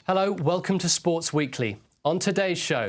Hello, welcome to Sports Weekly. On today's show...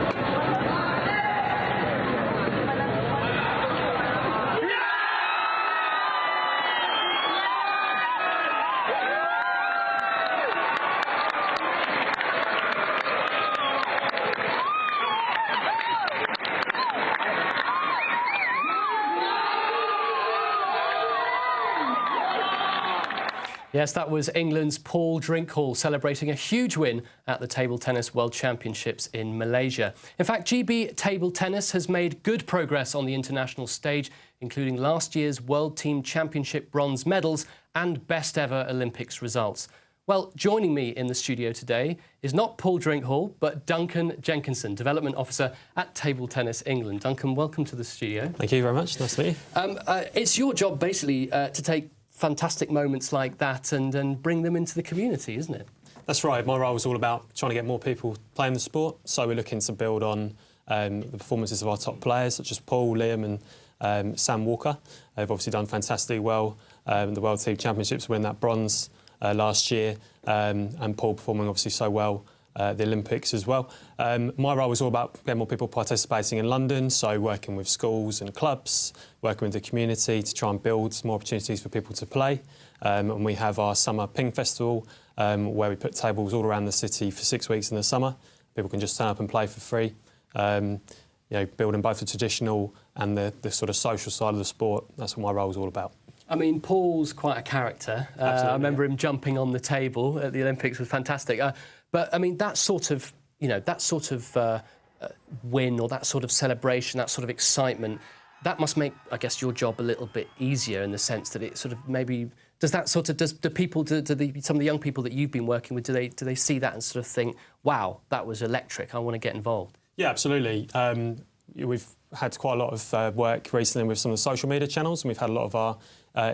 Yes, that was England's Paul Drinkhall celebrating a huge win at the Table Tennis World Championships in Malaysia. In fact, GB Table Tennis has made good progress on the international stage, including last year's World Team Championship bronze medals and best ever Olympics results. Well, joining me in the studio today is not Paul Drinkhall, but Duncan Jenkinson, Development Officer at Table Tennis England. Duncan, welcome to the studio. Thank you very much. Nice to meet you. It's your job, basically, to take fantastic moments like that and bring them into the community, isn't it? That's right. My role is all about trying to get more people playing the sport. So we're looking to build on the performances of our top players, such as Paul, Liam and Sam Walker. They've obviously done fantastically well in the World Team Championships, winning that bronze last year, and Paul performing obviously so well the Olympics as well. My role was all about getting more people participating in London, so working with schools and clubs, working with the community to try and build more opportunities for people to play. And we have our summer ping festival where we put tables all around the city for 6 weeks in the summer. People can just turn up and play for free. You know, building both the traditional and the sort of social side of the sport. That's what my role is all about. I mean, Paul's quite a character. I remember him jumping on the table at the Olympics was fantastic. But I mean, that sort of, win or that sort of celebration, that sort of excitement, that must make, I guess, your job a little bit easier in the sense that it sort of maybe some of the young people that you've been working with, do they see that and sort of think, wow, that was electric, I want to get involved? Yeah, absolutely. We've had quite a lot of work recently with some of the social media channels, and we've had a lot of our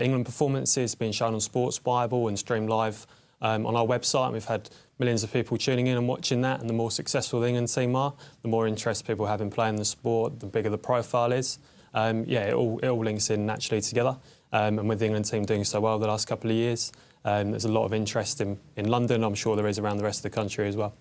England performances being shown on Sports Bible and streamed live on our website. And we've had millions of people tuning in and watching that, and the more successful the England team are, the more interest people have in playing the sport, the bigger the profile is. It all links in naturally together. And with the England team doing so well the last couple of years, there's a lot of interest in London. I'm sure there is around the rest of the country as well.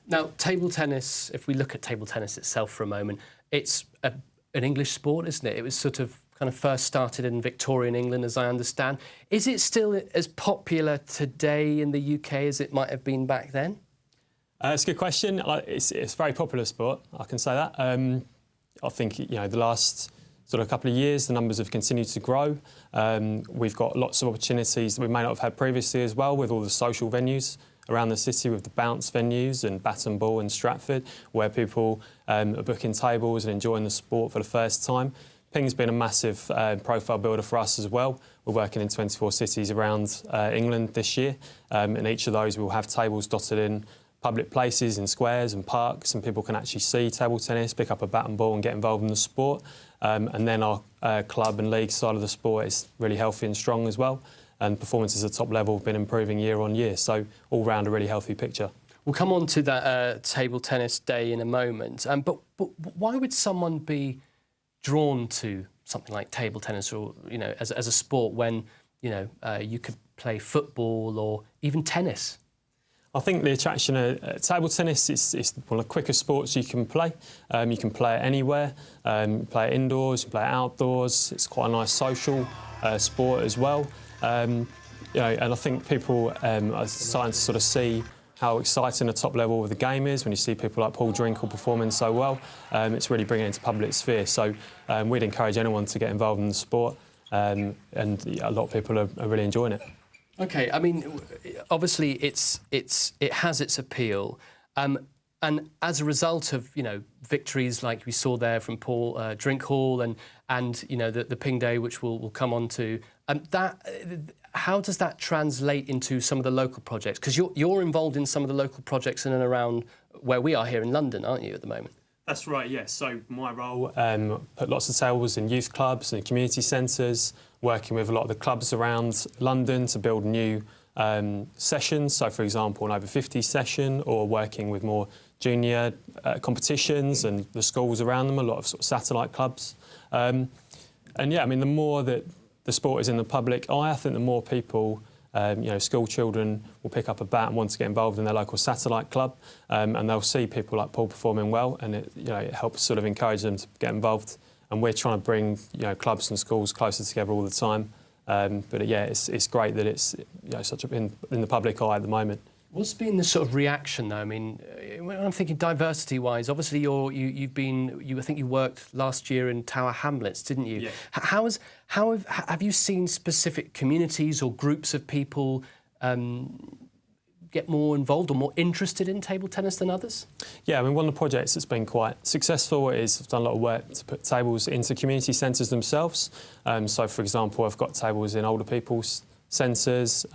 Now, table tennis, if we look at table tennis itself for a moment, it's an English sport, isn't it? It was sort of kind of first started in Victorian England, as I understand. Is it still as popular today in the UK as it might have been back then? It's a good question. It's a very popular sport, I can say that. I think, the last sort of couple of years, the numbers have continued to grow. We've got lots of opportunities that we may not have had previously as well, with all the social venues around the city, with the bounce venues and Bat and Ball in Stratford, where people are booking tables and enjoying the sport for the first time. Ping's been a massive profile builder for us as well. We're working in 24 cities around England this year. In each of those, we'll have tables dotted in public places, in squares and parks, and people can actually see table tennis, pick up a bat and ball and get involved in the sport. And then our club and league side of the sport is really healthy and strong as well. And performances at top level have been improving year on year. So all round a really healthy picture. We'll come on to that table tennis day in a moment. But why would someone be drawn to something like table tennis or, as a sport when, you could play football or even tennis? I think the attraction of table tennis is one of the quickest sports you can play. You can play it anywhere. You play it indoors, you play it outdoors. It's quite a nice social sport as well. And I think people are starting to sort of see how exciting the top level of the game is when you see people like Paul Drinkhall performing so well. It's really bringing it into public sphere. So we'd encourage anyone to get involved in the sport, and a lot of people are really enjoying it. OK, I mean, obviously it has its appeal. And as a result of, victories like we saw there from Paul Drinkhall and the Ping Day, which we'll come on to, how does that translate into some of the local projects? Because you're involved in some of the local projects in and around where we are here in London, aren't you, at the moment? That's right, yes. So my role, put lots of tables in youth clubs and community centres, working with a lot of the clubs around London to build new sessions. So, for example, an over 50 session, or working with more junior competitions and the schools around them, a lot of sort of satellite clubs. And yeah, I mean, the more that the sport is in the public eye, I think the more people School children will pick up a bat and want to get involved in their local satellite club, and they'll see people like Paul performing well, and it helps sort of encourage them to get involved. And we're trying to bring clubs and schools closer together all the time. It's great that it's such in the public eye at the moment. What's been the sort of reaction, though? I mean, when I'm thinking diversity-wise, obviously I think you worked last year in Tower Hamlets, didn't you? Yeah. Have you seen specific communities or groups of people get more involved or more interested in table tennis than others? Yeah, I mean, one of the projects that's been quite successful is I've done a lot of work to put tables into community centres themselves. So, for example, I've got tables in older people's centres,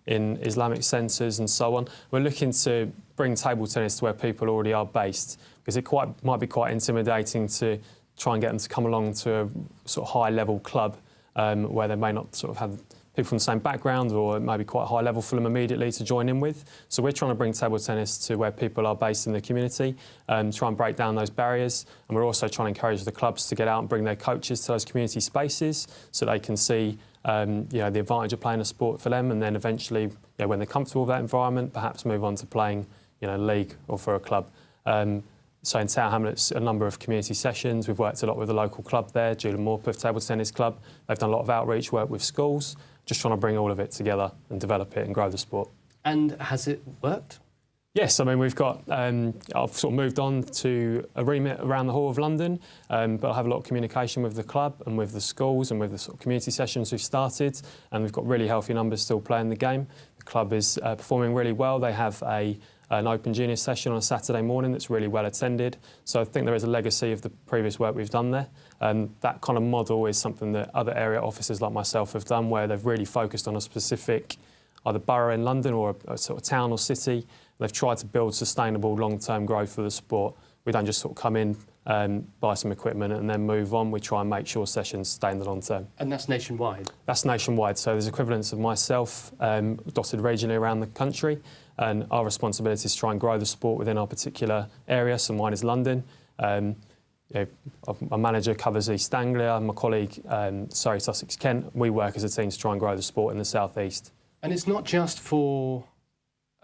in Islamic centres and so on. We're looking to bring table tennis to where people already are based, because it might be quite intimidating to try and get them to come along to a sort of high-level club where they may not sort of have people from the same background, or it may be quite high level for them immediately to join in with. So we're trying to bring table tennis to where people are based in the community, try and break down those barriers. And we're also trying to encourage the clubs to get out and bring their coaches to those community spaces so they can see the advantage of playing a sport for them, and then eventually, when they're comfortable with that environment, perhaps move on to playing, league or for a club. So in Tower Hamlets, a number of community sessions. We've worked a lot with the local club there, Julian Morpeth Table Tennis Club. They've done a lot of outreach work with schools, just trying to bring all of it together and develop it and grow the sport. And has it worked? Yes, I mean, we've got, I've sort of moved on to a remit around the whole of London, but I have a lot of communication with the club and with the schools and with the sort of community sessions we've started, and we've got really healthy numbers still playing the game. The club is performing really well. They have an open junior session on a Saturday morning that's really well attended. So I think there is a legacy of the previous work we've done there. That kind of model is something that other area officers like myself have done, where they've really focused on a specific either borough in London or a sort of town or city. They've tried to build sustainable long-term growth for the sport. We don't just sort of come in, buy some equipment and then move on. We try and make sure sessions stay in the long term. And that's nationwide? That's nationwide. So there's equivalents of myself dotted regionally around the country, and our responsibility is to try and grow the sport within our particular area. So mine is London. My manager covers East Anglia. My colleague, Surrey, Sussex, Kent. We work as a team to try and grow the sport in the South East. And it's not just for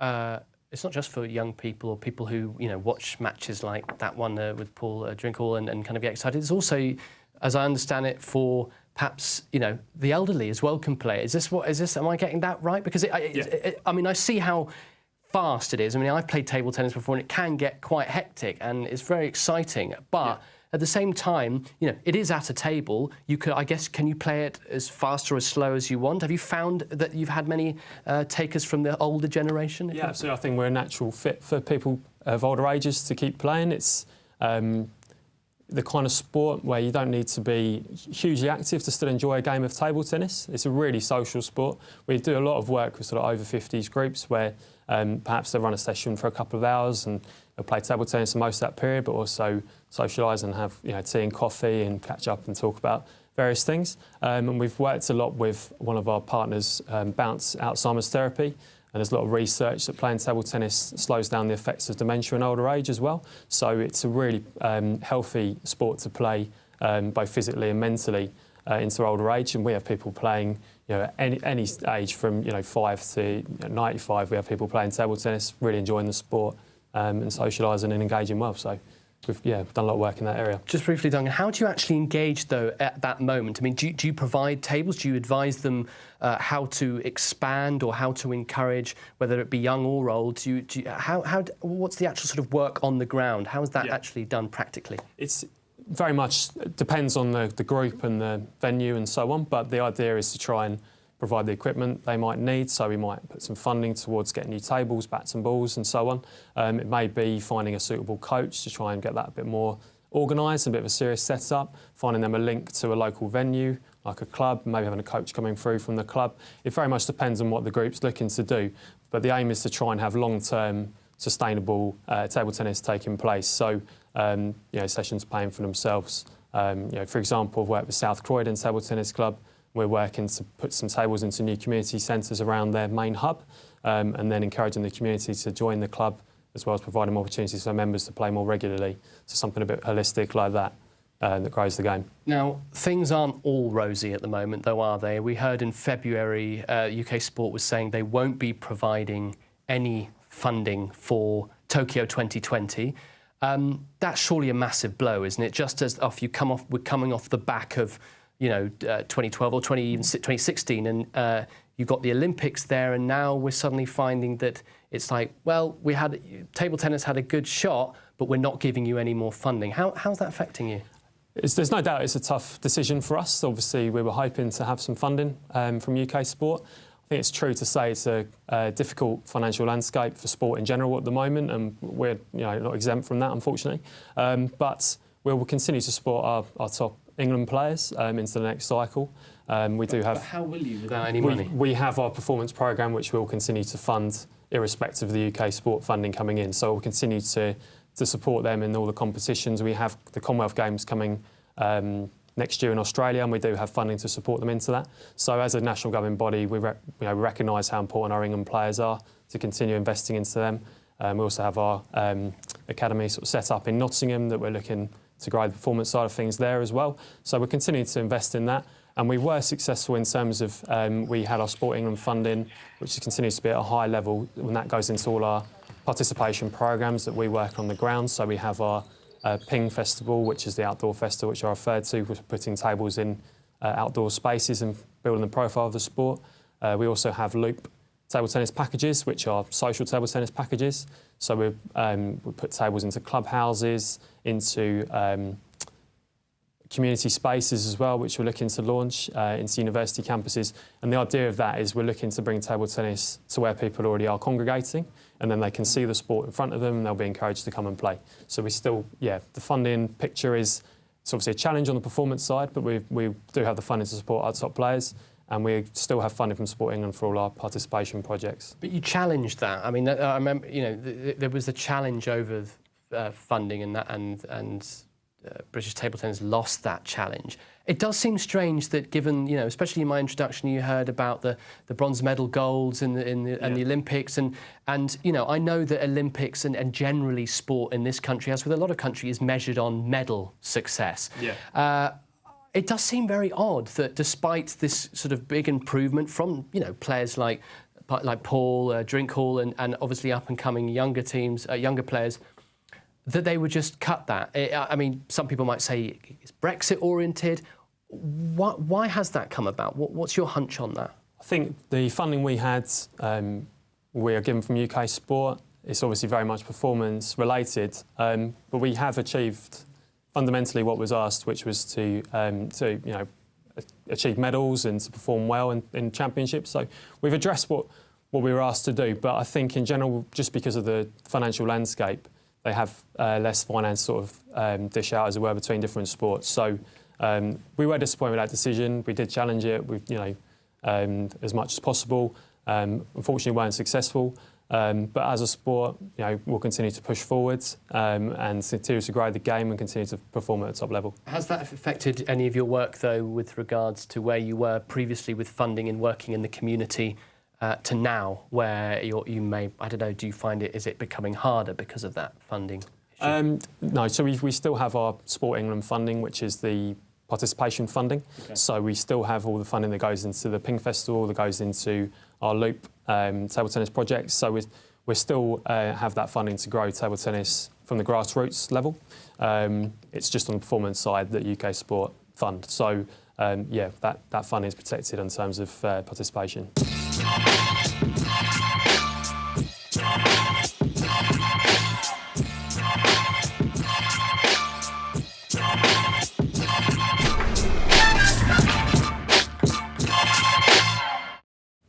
young people or people who watch matches like that one with Paul Drinkall and kind of get excited. It's also, as I understand it, for perhaps the elderly as well can play. Am I getting that right? Because I mean, I see how fast it is. I mean, I've played table tennis before, and it can get quite hectic, and it's very exciting. But at the same time, it is at a table. Can you play it as fast or as slow as you want? Have you found that you've had many takers from the older generation? Yeah, so I think we're a natural fit for people of older ages to keep playing. It's the kind of sport where you don't need to be hugely active to still enjoy a game of table tennis. It's a really social sport. We do a lot of work with sort of over 50s groups where perhaps they run a session for a couple of hours and they'll play table tennis for most of that period, but also socialise and have tea and coffee and catch up and talk about various things. And we've worked a lot with one of our partners, Bounce Alzheimer's Therapy, and there's a lot of research that playing table tennis slows down the effects of dementia in older age as well. So it's a really healthy sport to play, both physically and mentally, into older age. And we have people playing, any age from 5 to 95. We have people playing table tennis, really enjoying the sport, and socialising and engaging well. So we've done a lot of work in that area. Just briefly, Duncan, how do you actually engage, though, at that moment? I mean, do you provide tables? Do you advise them how to expand or how to encourage, whether it be young or old? What's the actual sort of work on the ground? How is that actually done practically? It's very much depends on the group and the venue and so on, but the idea is to try and provide the equipment they might need. So we might put some funding towards getting new tables, bats and balls and so on. It may be finding a suitable coach to try and get that a bit more organised, a bit of a serious setup, finding them a link to a local venue, like a club, maybe having a coach coming through from the club. It very much depends on what the group's looking to do. But the aim is to try and have long-term, sustainable table tennis taking place. So, sessions paying for themselves. For example, I've worked with South Croydon Table Tennis Club. We're working to put some tables into new community centres around their main hub, and then encouraging the community to join the club, as well as providing opportunities for members to play more regularly. So something a bit holistic like that. that grows the game. Now, things aren't all rosy at the moment, though, are they? We heard in February UK Sport was saying they won't be providing any funding for Tokyo 2020. That's surely a massive blow, isn't it? Just as we're coming off the back of, 2012 or 2016, and you've got the Olympics there, and now we're suddenly finding that it's like, well, table tennis had a good shot, but we're not giving you any more funding. How's that affecting you? There's no doubt it's a tough decision for us. Obviously, we were hoping to have some funding from UK Sport. I think it's true to say it's a difficult financial landscape for sport in general at the moment, and we're not exempt from that, unfortunately. But we will continue to support our top England players into the next cycle. We do have. But how will you without any money? We have our performance programme, which we'll continue to fund, irrespective of the UK Sport funding coming in. So we'll continue to support them in all the competitions. We have the Commonwealth Games coming next year in Australia, and we do have funding to support them into that. So as a national governing body, we recognise how important our England players are to continue investing into them. We also have our academy sort of set up in Nottingham that we're looking to grow the performance side of things there as well. So we're continuing to invest in that. And we were successful in terms of we had our Sport England funding, which continues to be at a high level, and that goes into all our participation programmes that we work on the ground. So we have our Ping Festival, which is the outdoor festival which I referred to, with putting tables in outdoor spaces and building the profile of the sport. We also have Loop table tennis packages, which are social table tennis packages. So we put tables into clubhouses, into community spaces as well, which we're looking to launch into university campuses. And the idea of that is we're looking to bring table tennis to where people already are congregating, and then they can see the sport in front of them and they'll be encouraged to come and play. So we still, the funding picture it's obviously a challenge on the performance side, but we do have the funding to support our top players, and we still have funding from Sport England for all our participation projects. But you challenged that. I mean, I remember, there was a challenge over funding, and British Table Tennis lost that challenge. It does seem strange that, given, especially in my introduction, you heard about the bronze medal golds and the Olympics, and I know that Olympics and generally sport in this country, as with a lot of countries, is measured on medal success. Yeah. It does seem very odd that, despite this sort of big improvement from players like Paul Drinkhall and obviously up and coming younger players, that they would just cut that. I mean, some people might say it's Brexit oriented. Why has that come about? What's your hunch on that? I think the funding we had, we are given from UK Sport. It's obviously very much performance related, but we have achieved fundamentally what was asked, which was to achieve medals and to perform well in championships. So we've addressed what we were asked to do. But I think in general, just because of the financial landscape, they have less finance sort of dish out, as it were, between different sports. So we were disappointed with that decision. We did challenge it, as much as possible. Unfortunately, weren't successful. But as a sport, we'll continue to push forwards and continue to grow the game and continue to perform at a top level. Has that affected any of your work, though, with regards to where you were previously with funding and working in the community to now, where you may, I don't know, do you find is it becoming harder because of that funding issue? No, so we still have our Sport England funding, which is the participation funding. Okay. So we still have all the funding that goes into the Ping Festival, that goes into our Loop table tennis projects. So we still have that funding to grow table tennis from the grassroots level. It's just on the performance side that UK Sport fund. So that funding is protected in terms of participation.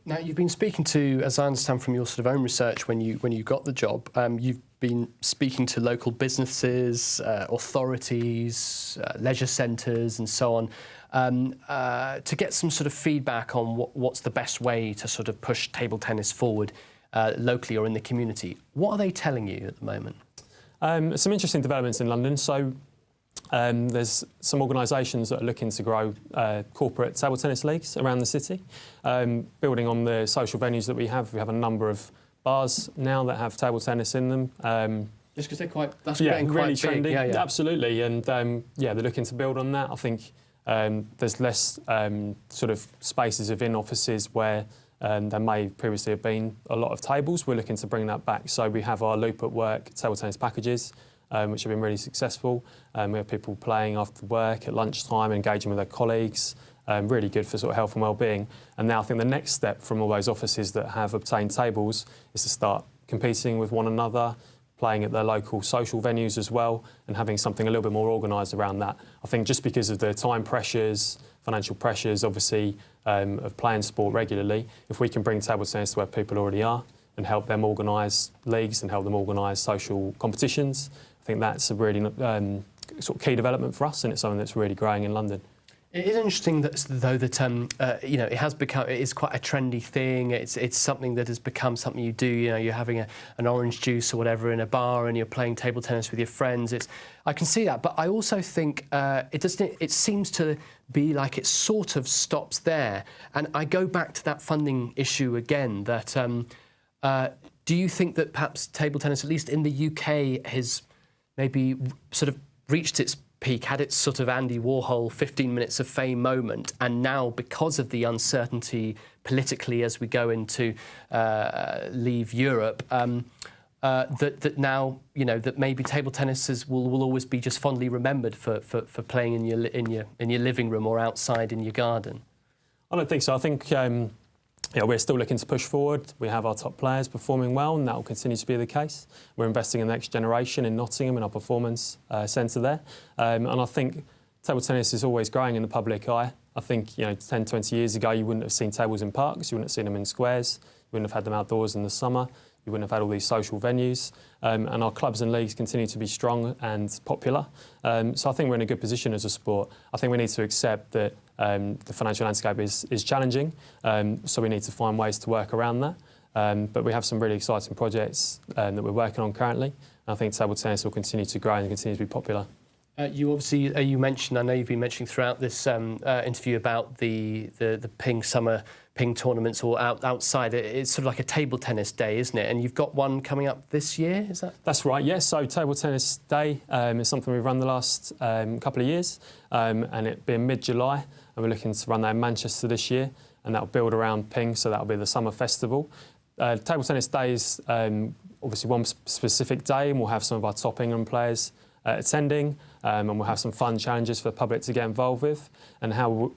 Now, you've been speaking to, as I understand from your sort of own research when you got the job, you've been speaking to local businesses, authorities, leisure centres and so on, to get some sort of feedback on what's the best way to sort of push table tennis forward locally or in the community. What are they telling you at the moment? Some interesting developments in London. So there's some organisations that are looking to grow corporate table tennis leagues around the city. Building on the social venues that we have a number of bars now that have table tennis in them. Just because they're quite, that's yeah, getting really quite big. trendy. Yeah, yeah. Absolutely, and yeah, they're looking to build on that. I think there's less sort of spaces within offices where there may previously have been a lot of tables. We're looking to bring that back. So we have our Loop at Work table tennis packages, which have been really successful. We have people playing after work at lunchtime, engaging with their colleagues. Really good for sort of health and well-being. And now I think the next step from all those offices that have obtained tables is to start competing with one another, playing at their local social venues as well, and having something a little bit more organised around that. I think just because of the time pressures, financial pressures, obviously, of playing sport regularly, if we can bring table tennis to where people already are and help them organise leagues and help them organise social competitions, I think that's a really sort of key development for us, and it's something that's really growing in London. It is interesting that, though, that you know, it is quite a trendy thing. It's something that has become something you do. You know, you're having an orange juice or whatever in a bar, and you're playing table tennis with your friends. I can see that, but I also think it seems to be like it sort of stops there. And I go back to that funding issue again. That do you think that perhaps table tennis, at least in the UK, has maybe sort of reached its peak, had its sort of Andy Warhol 15 minutes of fame moment, and now, because of the uncertainty politically as we go into leave Europe, that now, you know, that maybe table tennis will always be just fondly remembered for playing in your living room or outside in your garden? I don't think so. I think yeah, we're still looking to push forward. We have our top players performing well, and that will continue to be the case. We're investing in the next generation in Nottingham, in our performance centre there. And I think table tennis is always growing in the public eye. I think, you know, 10, 20 years ago, you wouldn't have seen tables in parks, you wouldn't have seen them in squares, you wouldn't have had them outdoors in the summer, you wouldn't have had all these social venues. And our clubs and leagues continue to be strong and popular. So I think we're in a good position as a sport. I think we need to accept that the financial landscape is challenging, so we need to find ways to work around that. But we have some really exciting projects that we're working on currently. And I think table tennis will continue to grow and continue to be popular. You obviously, you mentioned, I know you've been mentioning throughout this interview about the Ping summer Ping tournaments or outside. It's sort of like a table tennis day, isn't it? And you've got one coming up this year, is that? That's right, yes. So Table Tennis Day is something we've run the last couple of years, and it'll be in mid-July, and we're looking to run that in Manchester this year, and that'll build around Ping, so that'll be the summer festival. Table Tennis Day is obviously one specific day, and we'll have some of our top England players attending, and we'll have some fun challenges for the public to get involved with, and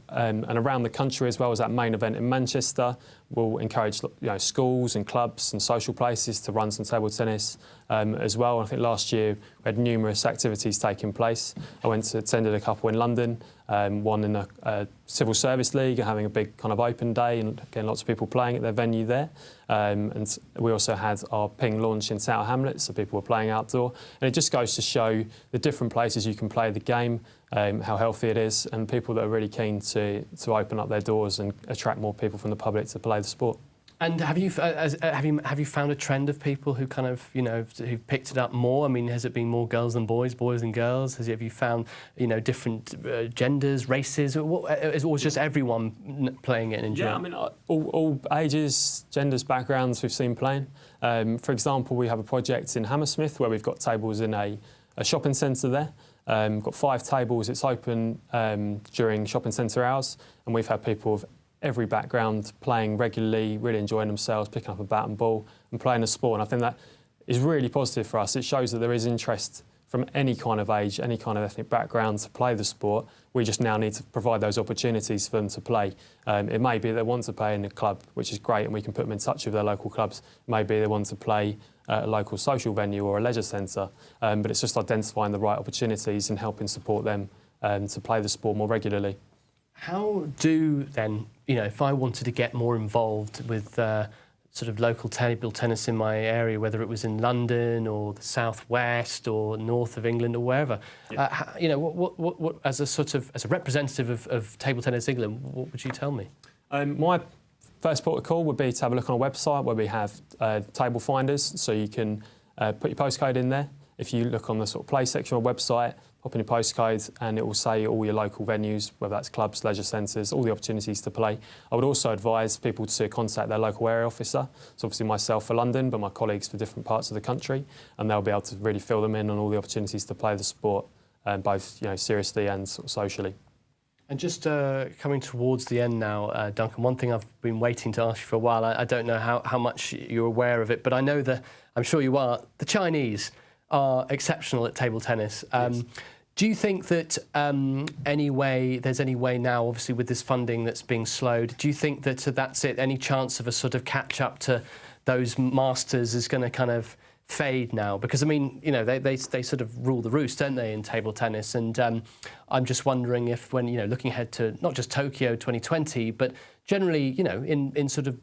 and around the country as well as that main event in Manchester. We'll encourage, you know, schools and clubs and social places to run some table tennis as well. And I think last year we had numerous activities taking place. I attended a couple in London, one in a civil service league, having a big kind of open day and getting lots of people playing at their venue there. And we also had our Ping launch in Tower Hamlets, so people were playing outdoor. And it just goes to show the different places you can play the game, how healthy it is, and people that are really keen to open up their doors and attract more people from the public to play the sport. And have you found a trend of people who kind of, you know, who've picked it up more? I mean, has it been more girls than boys, boys than girls? Have you found, you know, different genders, races, or just everyone playing it and enjoying it? Yeah, I mean, all ages, genders, backgrounds we've seen playing. For example, we have a project in Hammersmith where we've got tables in a shopping centre there. We've got 5 tables. It's open during shopping centre hours, and we've had people of every background playing regularly, really enjoying themselves, picking up a bat and ball and playing the sport. And I think that is really positive for us. It shows that there is interest from any kind of age, any kind of ethnic background to play the sport. We just now need to provide those opportunities for them to play. It may be they want to play in a club, which is great, and we can put them in touch with their local clubs. Maybe they want to play at a local social venue or a leisure centre, but it's just identifying the right opportunities and helping support them to play the sport more regularly. How do then, you know, if I wanted to get more involved with sort of local table tennis in my area, whether it was in London or the southwest or north of England or wherever, yeah. You know, what as a representative of Table Tennis England, what would you tell me? My first port of call would be to have a look on our website where we have table finders, so you can put your postcode in there if you look on the sort of play section of our website, pop in your postcode and it will say all your local venues, whether that's clubs, leisure centres, all the opportunities to play. I would also advise people to contact their local area officer. So obviously myself for London, but my colleagues for different parts of the country, and they'll be able to really fill them in on all the opportunities to play the sport, both seriously and sort of socially. And just coming towards the end now, Duncan, one thing I've been waiting to ask you for a while, I don't know how much you're aware of it, but I know that, I'm sure you are, the Chinese are exceptional at table tennis. Yes. Do you think that there's any way now, obviously with this funding that's being slowed, do you think that that's it, any chance of a sort of catch-up to those masters is going to kind of fade now? Because, I mean, you know, they sort of rule the roost, don't they, in table tennis? And I'm just wondering if when, you know, looking ahead to not just Tokyo 2020, but generally, you know, in sort of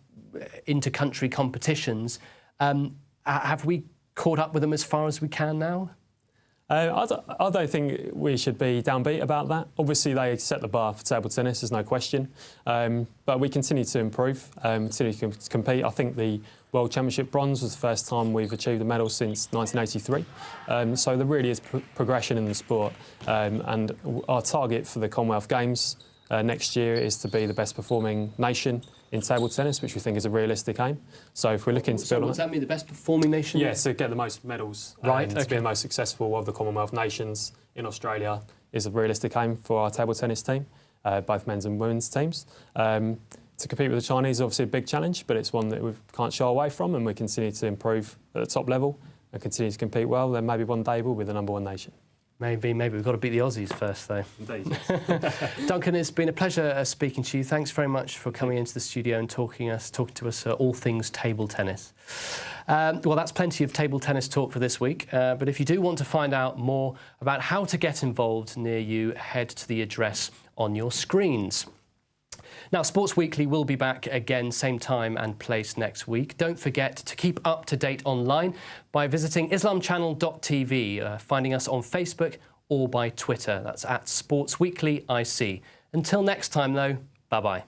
inter-country competitions, have we caught up with them as far as we can now? I don't think we should be downbeat about that. Obviously, they set the bar for table tennis, there's no question. But we continue to improve, continue to compete. I think the World Championship bronze was the first time we've achieved a medal since 1983. So there really is progression in the sport. And our target for the Commonwealth Games next year is to be the best performing nation in table tennis, which we think is a realistic aim. So if we're looking to build on... What does that mean, the best performing nation? Yes, to get the most medals. Right, to be the most successful of the Commonwealth nations in Australia is a realistic aim for our table tennis team, both men's and women's teams. To compete with the Chinese is obviously a big challenge, but it's one that we can't shy away from, and we continue to improve at the top level and continue to compete well. Then maybe one day we'll be the #1 nation. Maybe we've got to beat the Aussies first, though. Indeed. Duncan, it's been a pleasure speaking to you. Thanks very much for coming into the studio and talking to us all things table tennis. Well, that's plenty of table tennis talk for this week. But if you do want to find out more about how to get involved near you, head to the address on your screens. Now, Sports Weekly will be back again, same time and place next week. Don't forget to keep up to date online by visiting islamchannel.tv, finding us on Facebook or by Twitter. That's at Sports Weekly IC. Until next time, though, bye-bye.